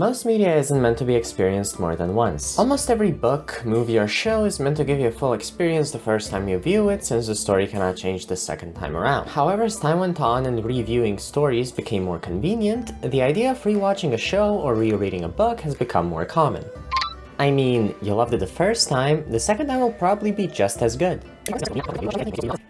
Most media isn't meant to be experienced more than once. Almost every book, movie, or show is meant to give you a full experience the first time you view it, since the story cannot change the second time around. However, as time went on and reviewing stories became more convenient, the idea of rewatching a show or rereading a book has become more common. I mean, you loved it the first time, the second time will probably be just as good.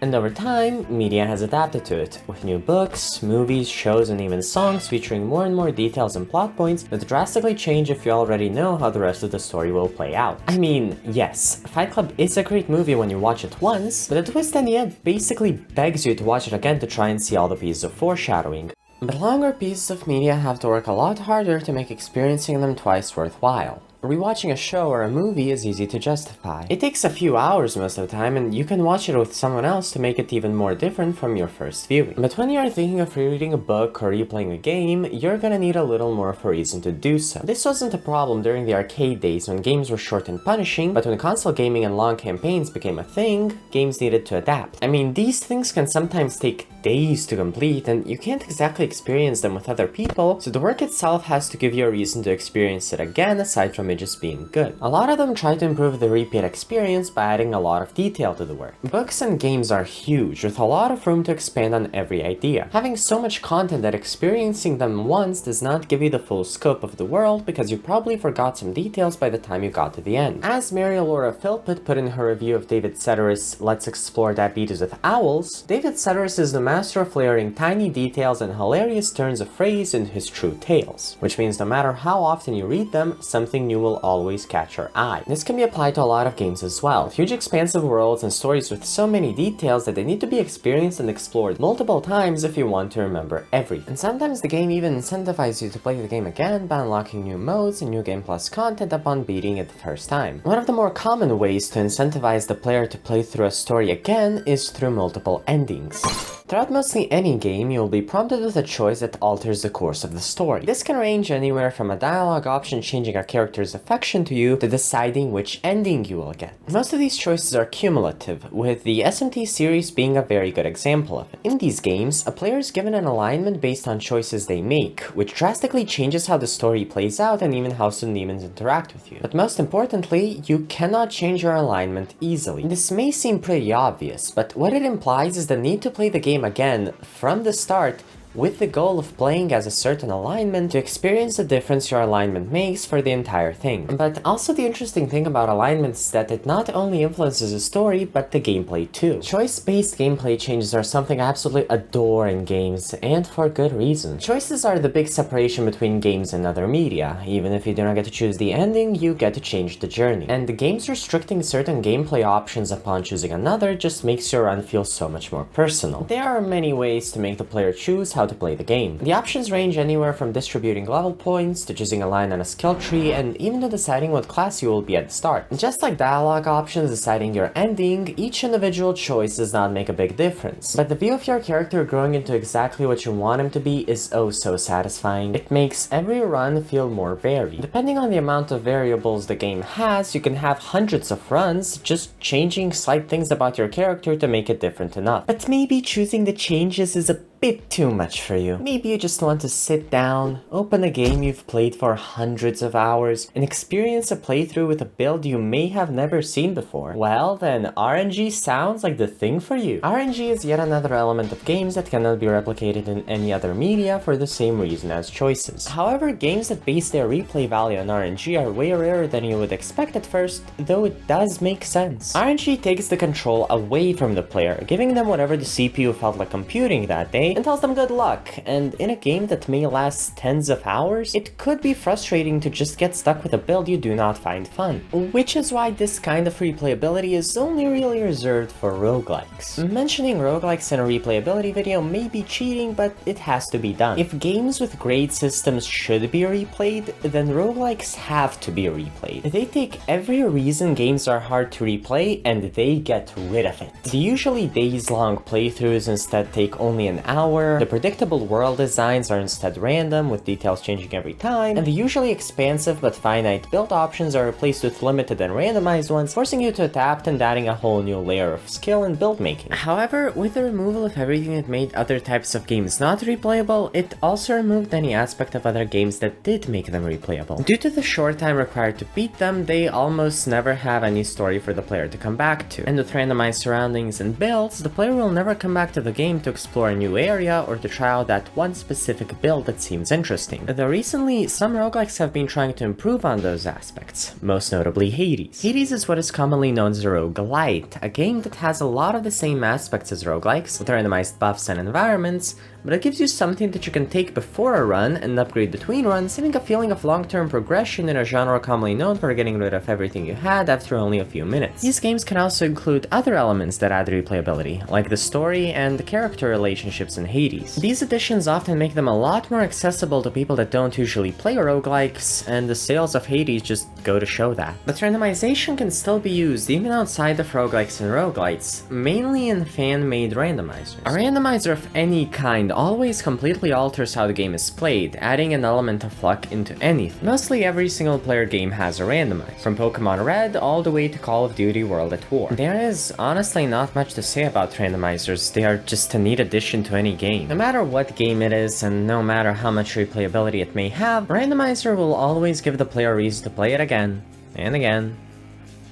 And over time, media has adapted to it, with new books, movies, shows, and even songs featuring more and more details and plot points that drastically change if you already know how the rest of the story will play out. I mean, yes, Fight Club is a great movie when you watch it once, but the twist in the end basically begs you to watch it again to try and see all the pieces of foreshadowing. But longer pieces of media have to work a lot harder to make experiencing them twice worthwhile. Rewatching a show or a movie is easy to justify. It takes a few hours most of the time, and you can watch it with someone else to make it even more different from your first viewing. But when you're thinking of rereading a book or replaying a game, you're gonna need a little more of a reason to do so. This wasn't a problem during the arcade days when games were short and punishing, but when console gaming and long campaigns became a thing, games needed to adapt. I mean, these things can sometimes take days to complete, and you can't exactly experience them with other people, so the work itself has to give you a reason to experience it again aside from it just being good. A lot of them try to improve the repeat experience by adding a lot of detail to the work. Books and games are huge, with a lot of room to expand on every idea. Having so much content that experiencing them once does not give you the full scope of the world, because you probably forgot some details by the time you got to the end. As Mary Laura Philpott put in her review of David Sedaris' Let's Explore Diabetes with Owls, David Sedaris is the master of layering tiny details and hilarious turns of phrase in his true tales, which means no matter how often you read them, something new will always catch your eye. This can be applied to a lot of games as well. Huge expansive worlds and stories with so many details that they need to be experienced and explored multiple times if you want to remember everything. And sometimes the game even incentivizes you to play the game again by unlocking new modes and new game plus content upon beating it the first time. One of the more common ways to incentivize the player to play through a story again is through multiple endings. Throughout mostly any game, you'll be prompted with a choice that alters the course of the story. This can range anywhere from a dialogue option changing a character's affection to you to deciding which ending you will get. Most of these choices are cumulative, with the SMT series being a very good example of it. In these games, a player is given an alignment based on choices they make, which drastically changes how the story plays out and even how some demons interact with you. But most importantly, you cannot change your alignment easily. This may seem pretty obvious, but what it implies is the need to play the game again from the start with the goal of playing as a certain alignment to experience the difference your alignment makes for the entire thing. But also the interesting thing about alignment is that it not only influences the story, but the gameplay too. Choice-based gameplay changes are something I absolutely adore in games, and for good reason. Choices are the big separation between games and other media. Even if you do not get to choose the ending, you get to change the journey. And the games restricting certain gameplay options upon choosing another just makes your run feel so much more personal. There are many ways to make the player choose how to play the game. The options range anywhere from distributing level points, to choosing a line on a skill tree, and even to deciding what class you will be at the start. Just like dialogue options deciding your ending, each individual choice does not make a big difference. But the view of your character growing into exactly what you want him to be is oh so satisfying. It makes every run feel more varied. Depending on the amount of variables the game has, you can have hundreds of runs, just changing slight things about your character to make it different enough. But maybe choosing the changes is a bit too much for you. Maybe you just want to sit down, open a game you've played for hundreds of hours, and experience a playthrough with a build you may have never seen before. Well, then RNG sounds like the thing for you. RNG is yet another element of games that cannot be replicated in any other media for the same reason as choices. However, games that base their replay value on RNG are way rarer than you would expect at first, though it does make sense. RNG takes the control away from the player, giving them whatever the CPU felt like computing that day, and tells them good luck, and in a game that may last tens of hours, it could be frustrating to just get stuck with a build you do not find fun. Which is why this kind of replayability is only really reserved for roguelikes. Mentioning roguelikes in a replayability video may be cheating, but it has to be done. If games with great systems should be replayed, then roguelikes have to be replayed. They take every reason games are hard to replay and they get rid of it. The usually days-long playthroughs instead take only an hour hour, the predictable world designs are instead random, with details changing every time, and the usually expansive but finite build options are replaced with limited and randomized ones, forcing you to adapt and adding a whole new layer of skill in build making. However, with the removal of everything that made other types of games not replayable, it also removed any aspect of other games that did make them replayable. Due to the short time required to beat them, they almost never have any story for the player to come back to. And with randomized surroundings and builds, the player will never come back to the game to explore a new area or to try out that one specific build that seems interesting. Though recently, some roguelikes have been trying to improve on those aspects, most notably Hades. Hades is what is commonly known as a roguelite, a game that has a lot of the same aspects as roguelikes, with randomized buffs and environments, but it gives you something that you can take before a run and upgrade between runs, giving a feeling of long-term progression in a genre commonly known for getting rid of everything you had after only a few minutes. These games can also include other elements that add replayability, like the story and the character relationships in Hades. These additions often make them a lot more accessible to people that don't usually play roguelikes, and the sales of Hades just go to show that. But randomization can still be used even outside of roguelikes and roguelites, mainly in fan-made randomizers. A randomizer of any kind always completely alters how the game is played, adding an element of luck into anything. Mostly every single player game has a randomizer, from Pokemon Red all the way to Call of Duty World at War. There is honestly not much to say about randomizers, they are just a neat addition to any game. No matter what game it is, and no matter how much replayability it may have, a randomizer will always give the player a reason to play it again, and again,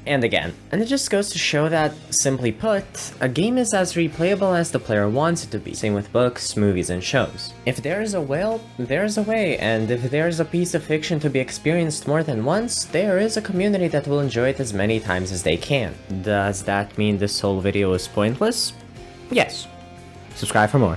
and again. And it just goes to show that, simply put, a game is as replayable as the player wants it to be. Same with books, movies, and shows. If there is a will, there is a way, and if there is a piece of fiction to be experienced more than once, there is a community that will enjoy it as many times as they can. Does that mean this whole video is pointless? Yes. Subscribe for more.